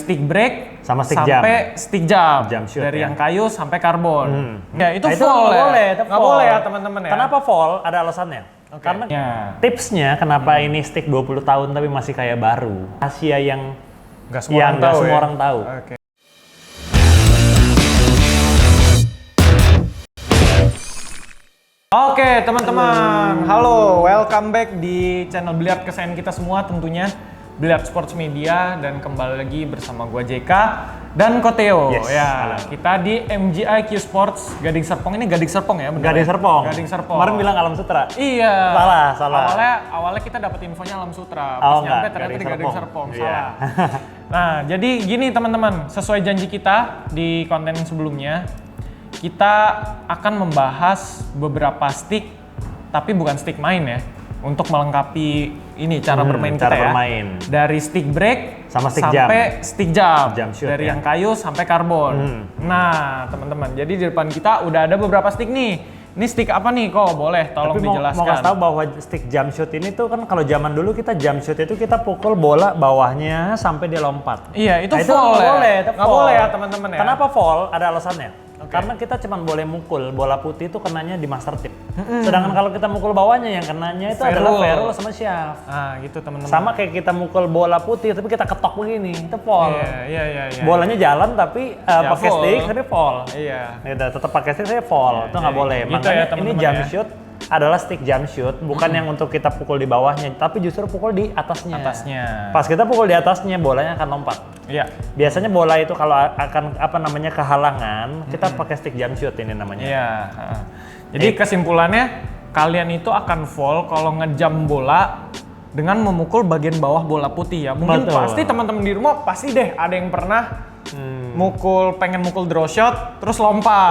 stick brake sama stick sampai stick jump, shoot, dari ya. yang kayu sampai karbon. Ya itu Nah, fall ya. Nggak boleh ya teman-teman ya. Kenapa fall? Ada alasannya. Karena tipsnya kenapa ini stick 20 tahun tapi masih kayak baru. Rahasia yang nggak semua orang tahu. Oke. Oke teman-teman, halo, welcome back di channel Biliar kesayangan kita semua tentunya, Biliar Sports Media, dan kembali lagi bersama gua JK dan Koteo. Yes, ya, halo. kita di MGI Q Sports Gading Serpong. Ini Gading Serpong ya, benar? Gading Serpong. Gading Serpong. Kemarin bilang Alam Sutra. Iya. Salah. Awalnya kita dapat infonya Alam Sutra, Oh, pas nyampe enggak, ternyata di Gading Serpong. Iya. Salah. Nah, jadi gini teman-teman, sesuai janji kita di konten sebelumnya, kita akan membahas beberapa stick, tapi bukan stick main ya, untuk melengkapi ini cara bermain kita ya. Dari stick brake sama stick sampai stick jump, shoot, dari ya. yang kayu sampai karbon. Nah, teman-teman, jadi di depan kita udah ada beberapa stick nih. Ini stick apa nih kok? Boleh tolong dijelaskan. Mau kasih tahu bahwa stick jump shoot ini tuh kan kalau zaman dulu kita jump shoot itu kita pukul bola bawahnya sampai dia lompat. Iya, itu Nah, fall ya. Nggak boleh ya teman-teman ya. Kenapa fall? Ada alasannya. Karena kita cuma boleh mukul bola putih itu kenanya di master tip. Sedangkan kalau kita mukul bawahnya yang kenanya itu adalah ferrule sama shaft. Ah, gitu teman-teman. Sama kayak kita mukul bola putih tapi kita ketok begini, itu fall. Iya. Bolanya jalan tapi pakai fall. stick tapi fall. Iya. Gitu, tetap pakai stick saya fall. Itu nggak boleh. Gitu Makanya ya, ini teman-teman jump ya. shoot adalah stick jump shoot, bukan yang untuk kita pukul di bawahnya, tapi justru pukul di atasnya. Pas kita pukul di atasnya, bolanya akan lompat. Iya. Biasanya bola itu kalau akan kehalangan, kita pakai stick jump shoot ini namanya. Iya. Jadi kesimpulannya kalian itu akan fall kalau ngejam bola dengan memukul bagian bawah bola putih ya. Mungkin Betul. pasti teman-teman di rumah pasti deh ada yang pernah pengen mukul draw shot terus lompat.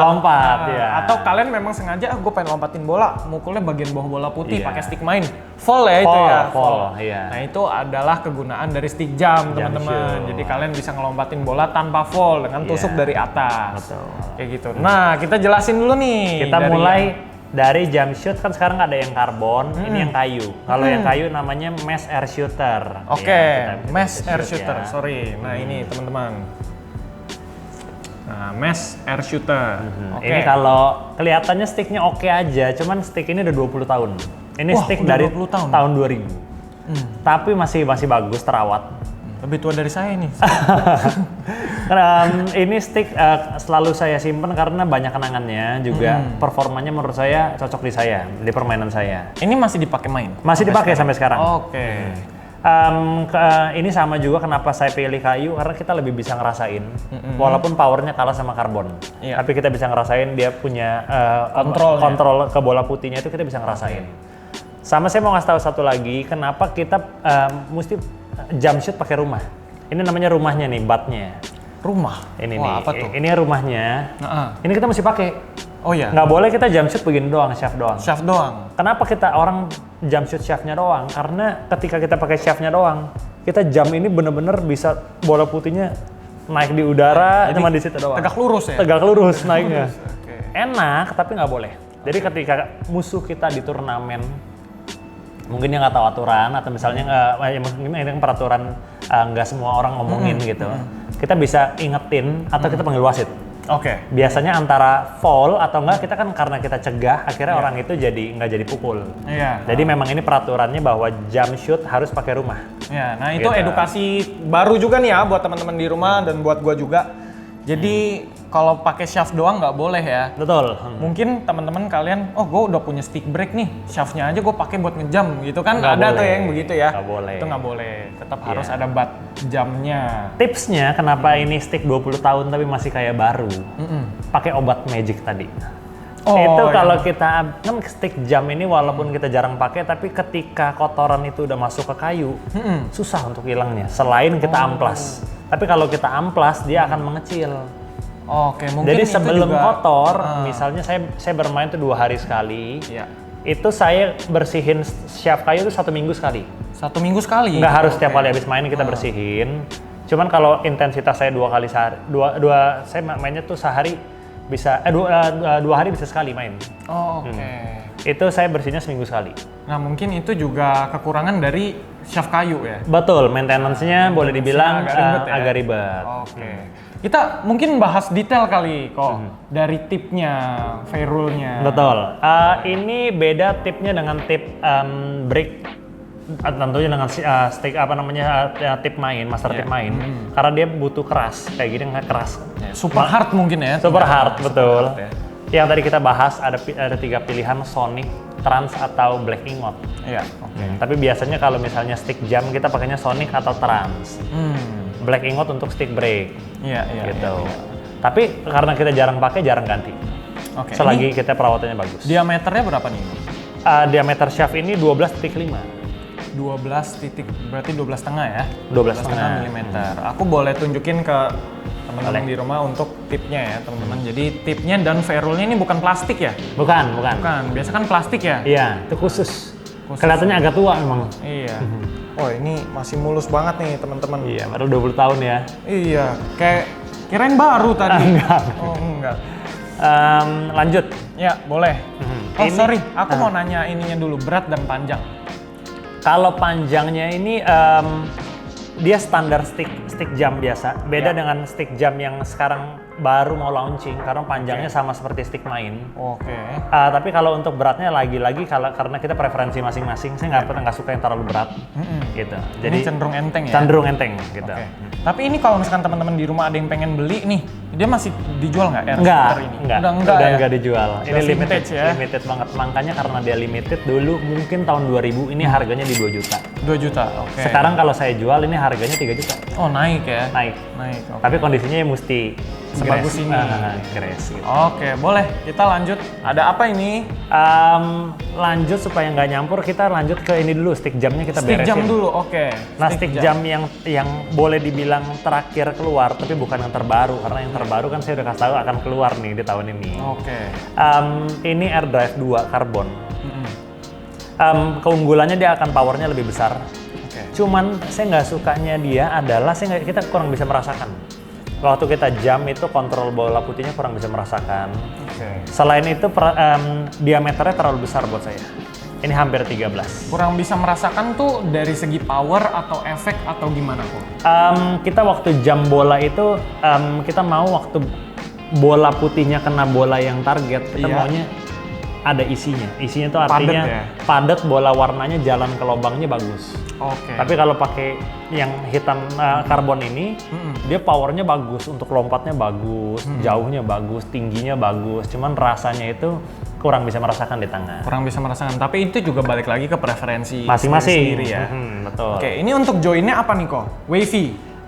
Ya. Atau kalian memang sengaja gue pengen lompatin bola, mukulnya bagian bawah bola putih Iya. pakai stick main. Fall ya itu ya. Fall, iya. Nah, itu adalah kegunaan dari stick jump, teman-teman. shoot. Jadi kalian bisa ngelompatin bola tanpa fall dengan tusuk dari atas. Betul. Kayak gitu. Nah, kita jelasin dulu nih. Kita mulai dari jump shoot, kan sekarang ada yang karbon, ini yang kayu. Kalau yang kayu namanya mesh air shooter. Oke, Ya, mesh air shoot shooter. ya. Sorry. Nah, ini teman-teman. Nah, mesh air shooter. Oke. Ini kalau kelihatannya sticknya oke aja, cuman stick ini udah 20 tahun. Ini Wah, stick udah dari 20 tahun. tahun 2000. Tapi masih bagus, terawat. Lebih tua dari saya nih. Ini stick selalu saya simpen karena banyak kenangannya juga. Performanya menurut saya cocok di permainan saya. Ini masih dipakai main? Masih dipakai sampai sekarang. Oke. Ini sama juga kenapa saya pilih kayu, karena kita lebih bisa ngerasain walaupun powernya kalah sama karbon. Iya. Tapi kita bisa ngerasain dia punya kontrol ke bola putihnya itu kita bisa ngerasain. Sama saya mau ngasih tahu satu lagi, kenapa kita mesti jump shoot pakai rumah. Ini namanya rumahnya nih, batnya. Rumah? Ini Wah, nih, apa tuh? ini rumahnya. Ini kita mesti pakai. Oh iya? Nggak boleh kita jump shoot begini doang, shaft doang. Shaft doang? Kenapa kita orang jump shoot shaftnya doang? Karena ketika kita pakai shaftnya doang, kita jump ini bener-bener bisa bola putihnya naik di udara, cuma di situ doang. Tegak lurus ya? Tegak lurus naiknya. Oke. Enak, tapi nggak boleh. Jadi ketika musuh kita di turnamen, mungkin dia nggak tahu aturan, atau misalnya mungkin ini peraturan nggak semua orang ngomongin gitu, kita bisa ingetin atau kita panggil wasit. Oke. Biasanya antara fall atau enggak, kita kan karena kita cegah, akhirnya orang itu nggak jadi pukul. Iya. Jadi memang ini peraturannya bahwa jump shoot harus pakai rumah. Ya, nah itu Gitu. edukasi baru juga nih ya buat teman-teman di rumah dan buat gua juga. Jadi kalau pakai shaft doang nggak boleh ya. Betul. Mungkin teman-teman kalian, oh gue udah punya stick brake nih, shaftnya aja gue pakai buat ngejam gitu kan. Nggak ada boleh. tuh yang begitu ya. Nggak boleh. Itu nggak boleh. Tetap harus ada bat jamnya. Tipsnya kenapa ini stick 20 tahun tapi masih kayak baru, pakai obat magic tadi. Oh, itu iya. kalau kita kan stick jam ini walaupun kita jarang pakai, tapi ketika kotoran itu udah masuk ke kayu, susah untuk hilangnya. Selain kita amplas. Tapi kalau kita amplas dia akan mengecil. Oke, mungkin Jadi itu sebelum juga, kotor, misalnya saya bermain tuh 2 hari sekali. Iya. Itu saya bersihin shaft kayu itu 1 minggu sekali. 1 minggu sekali. Nggak harus setiap kali habis main kita bersihin. Cuman kalau intensitas saya 2 kali sehari, saya mainnya tuh sehari bisa 2 hari bisa sekali main. Oh, oke. itu saya bersihnya seminggu sekali. Nah mungkin itu juga kekurangan dari shaft kayu ya? Betul, maintenance-nya boleh dibilang agak ribet ya? agak ribet. Oke. Kita mungkin bahas detail kali kok, dari tipnya, ferrule-nya. Betul. Ini beda tipnya dengan tip brake, tentunya dengan stick tip main, master tip main, karena dia butuh keras, kayak gini nggak keras. Super hard mungkin ya? Super hard, betul. hard ya. Yang tadi kita bahas ada 3 pilihan, Sonic, Trans atau Black Ingot. Iya. Oke. Tapi biasanya kalau misalnya stick jam kita pakainya Sonic atau Trans. Black Ingot untuk stick brake. Iya, iya. Gitu. Iya. Tapi karena kita jarang pakai, jarang ganti. Oke. Selagi kita perawatannya bagus. Diameternya berapa nih? Diameter shaft ini 12,5. 12 titik, berarti 12,5 ya? 12,5 milimeter. Aku boleh tunjukin ke teman-teman di rumah untuk tipnya ya, teman-teman. Jadi tipnya dan ferrule-nya ini bukan plastik ya? Bukan. Bukan, biasa kan plastik ya? Iya, itu khusus. Kelihatannya agak tua memang. Iya. Oh ini masih mulus banget nih teman-teman. Iya, baru 20 tahun ya. Iya, kayak kirain baru tadi. Enggak. Oh enggak. Lanjut. Ya boleh. Oh Ini- sorry, aku mau nanya ininya dulu, berat dan panjang. Kalau panjangnya ini dia standar stick jam biasa. Beda Ya. dengan stick jam yang sekarang baru mau launching karena panjangnya sama seperti stick main. Oke. Tapi kalau untuk beratnya lagi-lagi karena kita preferensi masing-masing, saya nggak suka yang terlalu berat, gitu. Jadi Ini cenderung enteng ya? cenderung enteng, gitu. Oke. Tapi ini kalau misalkan teman-teman di rumah ada yang pengen beli nih, dia masih dijual nggak air Enggak, scooter ini? enggak, Udah enggak ya? enggak dijual. Ini Udah limited, vintage ya? limited banget. Makanya karena dia limited dulu, mungkin tahun 2000 ini harganya di 2 juta. 2 juta, oke. Sekarang kalau saya jual ini harganya 3 juta. Oh naik ya? Naik. Naik, oke. Tapi kondisinya ya mesti Sebagus grass. ini. Grass, gitu. Oke, boleh. Kita lanjut. Ada apa ini? Lanjut supaya nggak nyampur, kita lanjut ke ini dulu, stick jamnya kita Stick beresin. jam dulu, oke. Nah, stick jam yang boleh dibilang terakhir keluar, tapi bukan yang terbaru, karena yang terbaru kan saya udah kasih tahu akan keluar nih di tahun ini. Oke. Ini AirDrive 2 Carbon. Keunggulannya dia akan powernya lebih besar. Oke. Cuman saya nggak sukanya dia adalah kita kurang bisa merasakan. Waktu kita jam itu kontrol bola putihnya kurang bisa merasakan. Oke. Selain itu diameternya terlalu besar buat saya. Ini hampir 13. Kurang bisa merasakan tuh dari segi power atau efek atau gimana kok? Kita waktu jam bola itu kita mau waktu bola putihnya kena bola yang target, kita Iya. maunya ada isinya. Isinya itu artinya Padet ya? padat, bola warnanya jalan ke lubangnya bagus. Oke. Tapi kalau pakai yang hitam karbon ini, dia powernya bagus, untuk lompatnya bagus, jauhnya bagus, tingginya bagus. Cuman rasanya itu kurang bisa merasakan di tangan. Kurang bisa merasakan. Tapi itu juga balik lagi ke preferensi Masing-masing. sendiri ya. Betul. Oke, ini untuk joinnya apa nih kok? Wavy.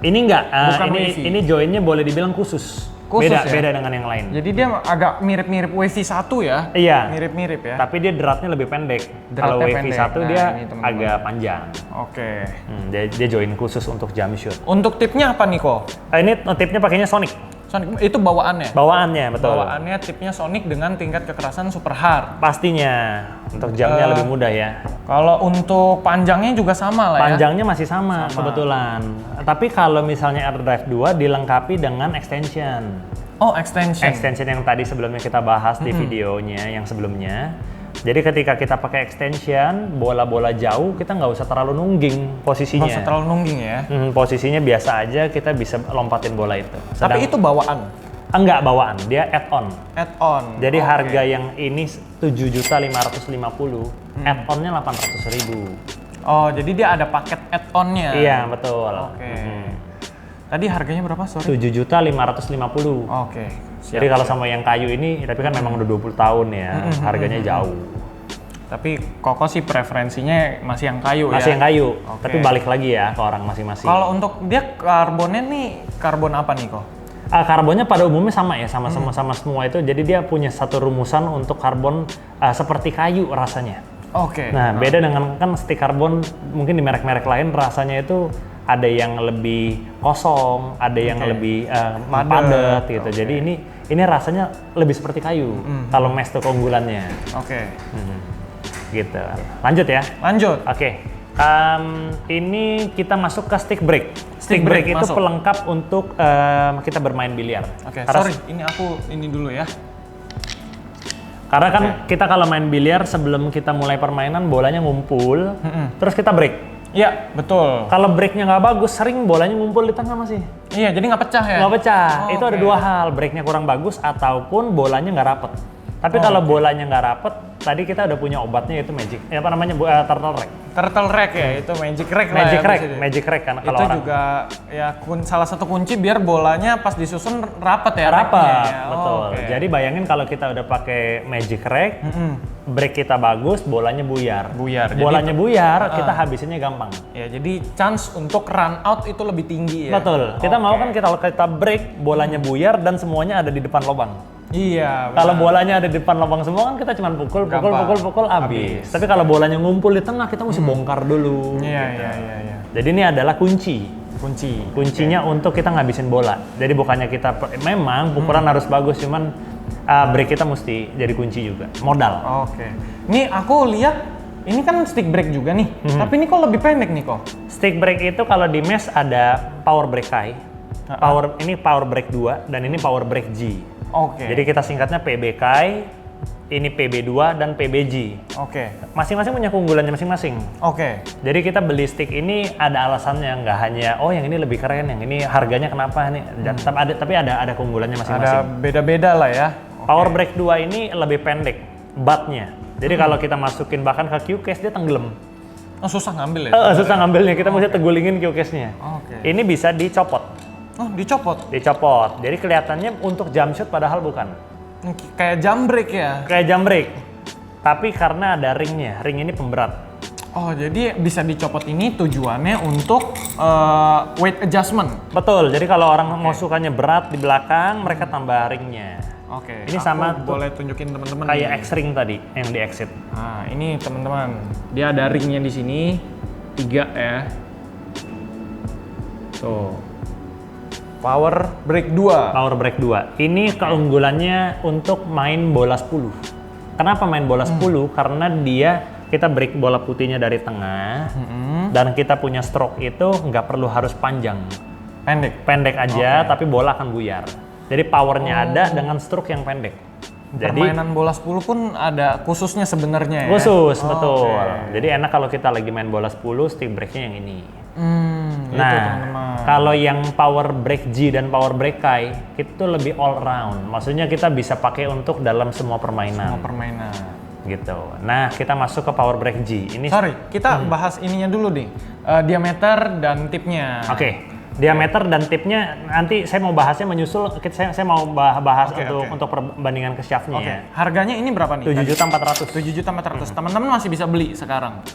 Ini enggak, Bukan wavy. ini joinnya boleh dibilang khusus. Khusus beda, ya? beda dengan yang lain. Jadi dia agak mirip-mirip Wavy 1 ya? Iya. Mirip-mirip ya? Tapi dia dratnya lebih pendek. Dratnya Kalau Wavy pendek. 1 Nah, dia ini teman-teman. agak panjang. Oke. Dia join khusus untuk jam shoot. Untuk tipnya apa nih kok? Ini tipnya pakainya Sonic. Sonic, itu bawaannya? Bawaannya, betul. Bawaannya tipnya Sonic dengan tingkat kekerasan super hard. Pastinya. Untuk jamnya lebih mudah ya. Kalau untuk panjangnya juga sama lah ya? Panjangnya masih sama kebetulan. Tapi kalau misalnya AirDrive 2 dilengkapi dengan extension. Oh, extension. Extension yang tadi sebelumnya kita bahas di videonya yang sebelumnya. Jadi ketika kita pakai extension, bola-bola jauh kita nggak usah terlalu nungging posisinya. Nggak usah terlalu nungging ya? Posisinya biasa aja, kita bisa lompatin bola itu. Tapi itu bawaan? Enggak bawaan, dia add-on. Add-on? Jadi Oke. harga yang ini 7.550, add-onnya 800.000. Oh, jadi dia ada paket add-onnya? Iya, betul. Oke. Tadi harganya berapa, sorry? 7.550. Oke. Jadi kalau sama yang kayu ini, tapi kan memang udah 20 tahun ya, harganya jauh. Tapi Koko sih preferensinya masih yang kayu ya? Masih yang kayu, Oke. tapi balik lagi ya ke orang masing-masing. Kalau untuk dia karbonnya nih, karbon apa nih kok? Karbonnya pada umumnya sama ya, sama semua itu. Jadi dia punya satu rumusan untuk karbon seperti kayu rasanya. Oke. Nah, beda dengan kan stick karbon mungkin di merek-merek lain rasanya itu ada yang lebih kosong, ada yang lebih padat gitu. Oke. Jadi ini rasanya lebih seperti kayu. Kalau mesh itu keunggulannya. Oke. Gitu. Lanjut ya. Lanjut. Oke. Ini kita masuk ke stick brake. Stick Stick brake brake itu masuk. pelengkap untuk kita bermain biliar. Oke, Karena sorry. Ini aku ini dulu ya. Karena kan kita kalau main biliar sebelum kita mulai permainan bolanya ngumpul, terus kita break. Iya, betul. Kalau breaknya nggak bagus, sering bolanya ngumpul di tengah masih. Iya, jadi nggak pecah ya? Nggak pecah. Oh, itu ada dua hal, breaknya kurang bagus ataupun bolanya nggak rapet. Tapi kalau bolanya nggak rapet, tadi kita udah punya obatnya yaitu magic. Apa namanya? Turtle rack. Turtle rack ya, itu magic rack lah Magic ya. rack, magic rack kan kalau itu orang. juga ya salah satu kunci biar bolanya pas disusun rapet ya. Rapet, racknya ya. betul. Oke. Jadi bayangin kalau kita udah pakai magic rack, break kita bagus, bolanya buyar. Buyar. Bolanya buyar, kita habisinnya gampang. Ya, jadi chance untuk run out itu lebih tinggi ya. Betul. Kita mau kan kita break, bolanya buyar dan semuanya ada di depan lubang. Iya. Kalau bolanya ada di depan lubang semua kan kita cuma pukul habis. Tapi kalau bolanya ngumpul di tengah kita mesti bongkar dulu. Iya, gitu. iya. Jadi ini adalah kunci. Kuncinya untuk kita ngabisin bola. Jadi bukannya kita memang pukulan harus bagus, cuman break kita mesti jadi kunci juga. Modal. Oke. Ini aku lihat ini kan stick break juga nih. Tapi ini kok lebih pendek nih kok. Stick break itu kalau di mesh ada power break high. Ini power break 2 dan ini power break G. Oke. Jadi kita singkatnya PB Kai, ini PB2 dan PBG. Oke. Masing-masing punya keunggulannya masing-masing. Oke. Jadi kita beli stick ini ada alasannya, nggak hanya yang ini lebih keren, yang ini harganya kenapa nih. Tapi ada keunggulannya masing-masing. Ada beda-beda lah ya. Power break 2 ini lebih pendek butt-nya. Jadi kalau kita masukin bahkan ke Q-case dia tenggelam. Oh, susah ngambil ya? Susah ngambilnya, kita mesti tegulingin Q-case-nya. Oke. Ini bisa dicopot. Oh, dicopot? Dicopot. Jadi kelihatannya untuk jump shot padahal bukan. Kayak jump break ya? Kayak jump break. Tapi karena ada ringnya, ring ini pemberat. Oh, jadi bisa dicopot ini tujuannya untuk weight adjustment? Betul, jadi kalau orang mau sukanya berat di belakang, mereka tambah ringnya. Oke. Ini aku sama boleh tunjukin teman-teman kayak nih. X-ring tadi, yang di exit. Nah, ini teman-teman. Dia ada ringnya di sini. 3 ya. Tuh. Power break 2. Power break 2. Ini keunggulannya untuk main bola 10. Kenapa main bola 10? Karena kita break bola putihnya dari tengah, dan kita punya stroke itu nggak perlu harus panjang. Pendek aja, tapi bola akan buyar. Jadi powernya ada dengan stroke yang pendek. Jadi permainan bola 10 pun ada khususnya sebenarnya ya? Khusus, betul. Okay. Jadi enak kalau kita lagi main bola 10, stick breaknya yang ini. Nah, teman-teman. Kalau yang power break G dan power break Kai itu lebih all round. Maksudnya kita bisa pakai untuk dalam semua permainan. Gitu. Nah, kita masuk ke power break G. Ini kita bahas ininya dulu nih. Diameter dan tipnya. Oke. Diameter dan tipnya nanti saya mau bahasnya menyusul. Saya mau bahas untuk perbandingan ke shaftnya. Oke. Harganya ini berapa nih? 7.400.000. 7.400.000. Teman-teman masih bisa beli sekarang?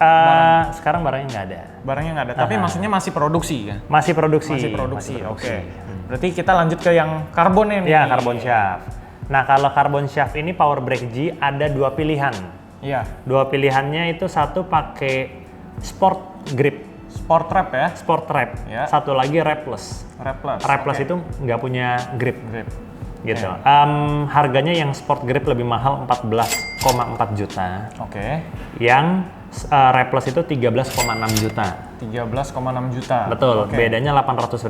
Sekarang barangnya nggak ada. Barangnya nggak ada. Tapi maksudnya masih produksi kan? Masih produksi. Oke. Berarti kita lanjut ke yang karbon ini. Ya, carbon shaft. Nah, kalau carbon shaft ini power break G ada 2 pilihan. Iya. 2 pilihannya itu satu pakai sport grip. Sport wrap ya? Sport wrap. Ya. Satu lagi wrapless. Wrapless itu nggak punya grip. Gitu. Harganya yang sport grip lebih mahal 14,4 juta. Oke. Yang wrapless itu 13,6 juta. 13,6 juta. Betul. Bedanya 800.000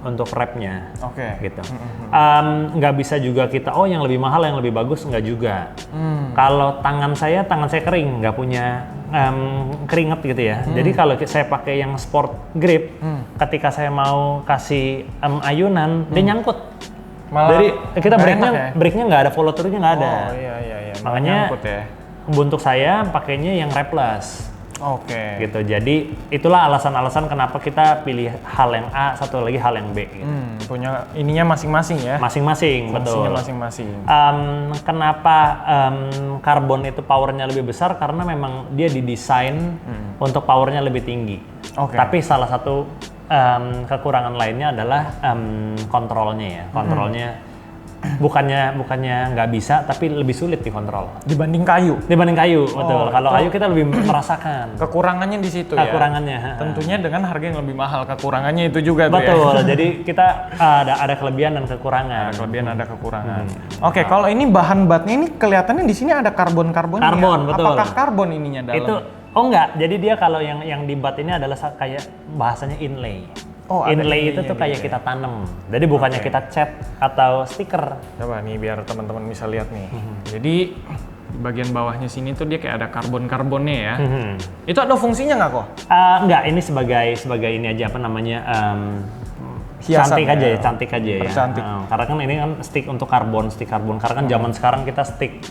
untuk wrapnya. Oke. Gitu. Nggak bisa juga kita yang lebih mahal, yang lebih bagus, nggak juga. Kalau tangan saya kering, nggak punya keringet gitu ya. Jadi kalau saya pakai yang sport grip, ketika saya mau kasih ayunan, dia nyangkut. Jadi kita breaknya nggak ada, follow through-nya nggak ada. Oh iya. Makanya nyangkut ya. Untuk saya pakainya yang wrapless. Oke. Gitu. Jadi itulah alasan-alasan kenapa kita pilih hal yang A, satu lagi hal yang B. Gitu. Punya ininya masing-masing ya? Masing-masing, betul. Masing-masing. Kenapa karbon itu powernya lebih besar? Karena memang dia didesain untuk powernya lebih tinggi. Tapi salah satu kekurangan lainnya adalah kontrolnya ya. Kontrolnya bukannya nggak bisa, tapi lebih sulit dikontrol. Dibanding kayu, betul. Kalau kayu kita lebih merasakan. Kekurangannya di situ ya? Kekurangannya. Tentunya dengan harga yang lebih mahal, kekurangannya itu juga tuh ya? Betul, jadi kita ada kelebihan dan kekurangan. Ada kelebihan, ada kekurangan. Oke, kalau ini bahan batnya ini kelihatannya di sini ada karbon-karbonnya. Karbon, betul. Apakah karbon ininya dalam? Itu, enggak. Jadi dia kalau yang di bat ini adalah kayak bahasanya inlay. Oh, ada Inlay itu inlaynya tuh kayak dia. kita tanam. Jadi bukannya Oke. kita cat atau stiker. Coba nih biar teman-teman bisa lihat nih. Jadi di bagian bawahnya sini tuh dia kayak ada karbon-karbonnya ya. Itu ada fungsinya nggak kok? Enggak, ini sebagai ini aja apa namanya Hiasan cantik ya. aja ya, cantik aja ya. Cantik. Karena kan ini kan stick untuk karbon. Karena kan zaman sekarang kita stick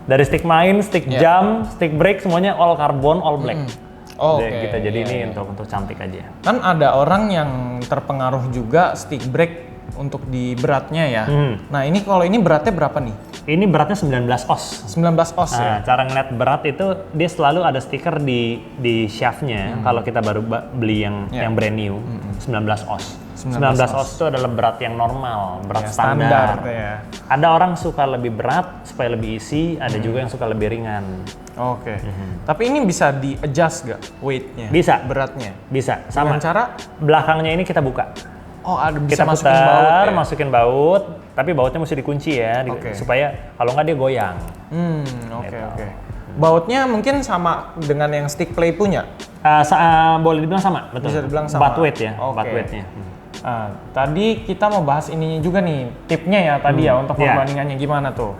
dari stick main, stick jam, stick break semuanya all karbon, all black. Oh, Jadi oke. kita jadi Iya, ini iya. untuk cantik aja. Kan ada orang yang terpengaruh juga stick break untuk di beratnya ya. Nah ini kalau ini beratnya berapa nih? Ini beratnya 19 oz. 19 oz ya? Nah, cara ngeliat berat itu dia selalu ada stiker di shaftnya. Kalau kita baru beli yang brand new, 19 oz. 19 oz itu adalah berat yang normal, berat Ya, standar. ya. Ada orang suka lebih berat supaya lebih isi, ada juga yang suka lebih ringan. Oke. Tapi ini bisa di adjust gak weight-nya? Bisa. Beratnya? Bisa, sama. Dengan cara? Belakangnya ini kita buka. Oh ada bisa Kita masukin putar, baut ya? masukin baut, tapi bautnya mesti dikunci ya, Oke. supaya kalau nggak dia goyang. Oke Gitu. oke. Bautnya mungkin sama dengan yang stick play punya? Boleh dibilang sama, betul. Bisa dibilang sama. Butt weight ya, Oke. butt weight-nya. Tadi kita mau bahas ininya juga nih, tipnya ya tadi ya untuk Iya. perbandingannya gimana tuh?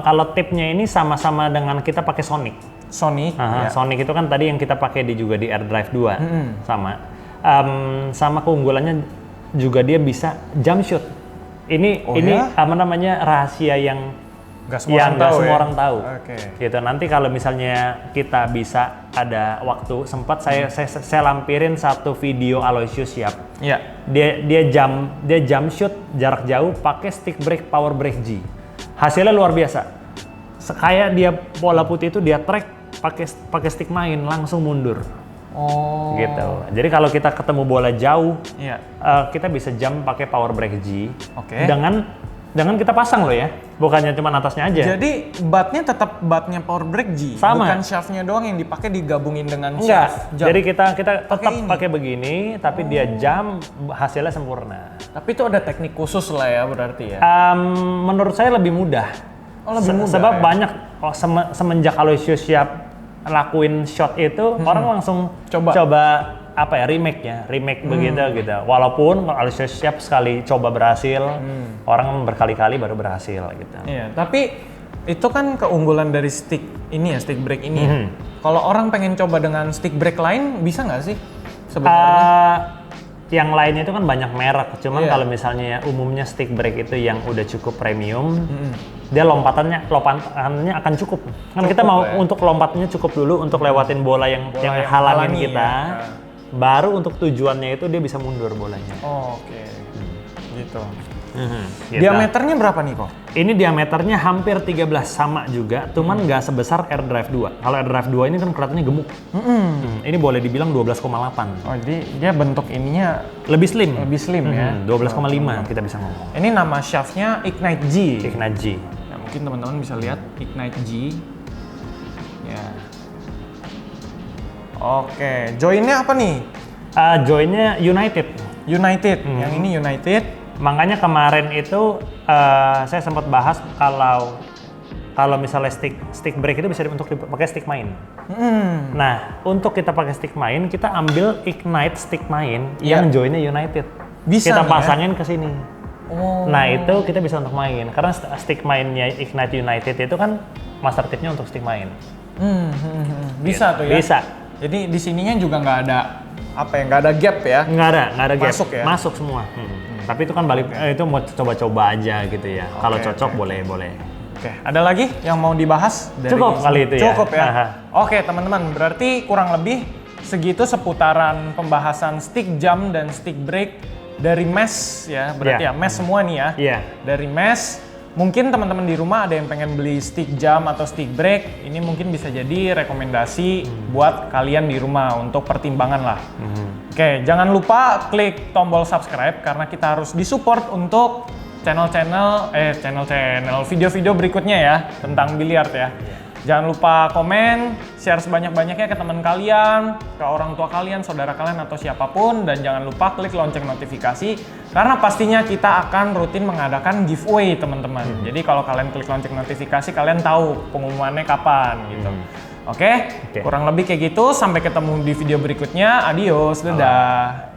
Kalau tipnya ini sama-sama dengan kita pakai Sonic. Sonic, ya. Sonic itu kan tadi yang kita pakai juga di AirDrive 2, sama. Sama keunggulannya juga dia bisa jump shoot. Ini Oh ini ya? apa namanya rahasia yang Nggak semua yang orang nggak tahu semua ya? orang tahu. Oke. Gitu. Nanti kalau misalnya kita bisa ada waktu sempat saya lampirin satu video Aloysius Yap. Iya. Dia jump shoot jarak jauh pakai stick brake power brake G. Hasilnya luar biasa. Kayak dia bola putih itu dia track pakai stick main langsung mundur. Oh. Gitu. Jadi kalau kita ketemu bola jauh, Iya. kita bisa jump pakai power brake G. Oke. Dengan kita pasang loh ya, bukannya cuma atasnya aja. Jadi batnya tetap batnya power brake G, Sama. bukan shaftnya doang yang dipakai digabungin dengan Enggak. shaft jump. Jadi kita tetap ini. pakai begini, tapi dia jump hasilnya sempurna. Tapi itu ada teknik khusus lah ya berarti ya. Menurut saya lebih mudah. Oh, lebih mudah Sebab ya? banyak semenjak Aloysius Yap lakuin shot itu, orang langsung coba apa ya remake begitu gitu. Walaupun Aloysius Yap sekali coba berhasil, orang berkali-kali baru berhasil gitu. Iya, tapi itu kan keunggulan dari stick ini ya, stick brake ini ya. Kalau orang pengen coba dengan stick brake lain, bisa nggak sih sebenarnya? Yang lainnya itu kan banyak merek, cuman Iya. kalau misalnya umumnya stick brake itu yang udah cukup premium, dia lompatannya akan cukup. Kan kita mau ya. untuk lompatnya cukup dulu untuk lewatin bola yang yang halangin halangi kita. ya. Baru untuk tujuannya itu dia bisa mundur bolanya. Oh, oke. Gitu. Gitu. Diameternya berapa nih kok? Ini diameternya hampir 13 sama juga, cuman nggak sebesar AirDrive 2. Kalau AirDrive 2 ini kan kelihatannya gemuk. Ini boleh dibilang 12,8. Oh, jadi dia bentuk ininya Lebih slim. lebih slim ya. 12,5 kita bisa ngomong. Ini nama shaftnya Ignite G. Ignite G. Ya, mungkin teman-teman bisa lihat Ignite G. Ya. Oke, joinnya apa nih? Joinnya United. United. Yang ini United. Makanya kemarin itu saya sempat bahas kalau misalnya stick brake itu bisa untuk dipakai stick main. Nah, untuk kita pakai stick main, kita ambil Ignite stick main yang joinnya United. Bisa kita nih ya? pasangin ke sini. Oh. Nah, itu kita bisa untuk main. Karena stick mainnya Ignite United itu kan master tipnya untuk stick main. Bisa tuh ya. Bisa. Jadi di sininya juga nggak ada apa ya, nggak ada gap ya. Nggak ada gap. Masuk ya? Masuk semua. Tapi itu kan balik itu mau coba-coba aja gitu ya. Kalau cocok boleh. Oke, ada lagi yang mau dibahas? Cukup kali itu ya. Cukup ya. Aha. Oke teman-teman, berarti kurang lebih segitu seputaran pembahasan stick jump dan stick brake dari mesh ya. Berarti Iya. ya mesh semua nih ya. Iya. Dari mesh, mungkin teman-teman di rumah ada yang pengen beli stick jump atau stick brake. Ini mungkin bisa jadi rekomendasi buat kalian di rumah untuk pertimbangan lah. Oke, jangan lupa klik tombol subscribe karena kita harus disupport untuk channel-channel video-video berikutnya ya tentang biliar ya. Jangan lupa komen, share sebanyak-banyaknya ke teman kalian, ke orang tua kalian, saudara kalian atau siapapun, dan jangan lupa klik lonceng notifikasi karena pastinya kita akan rutin mengadakan giveaway teman-teman. Jadi kalau kalian klik lonceng notifikasi kalian tahu pengumumannya kapan gitu. Oke, kurang lebih kayak gitu. Sampai ketemu di video berikutnya. Adios, dadah.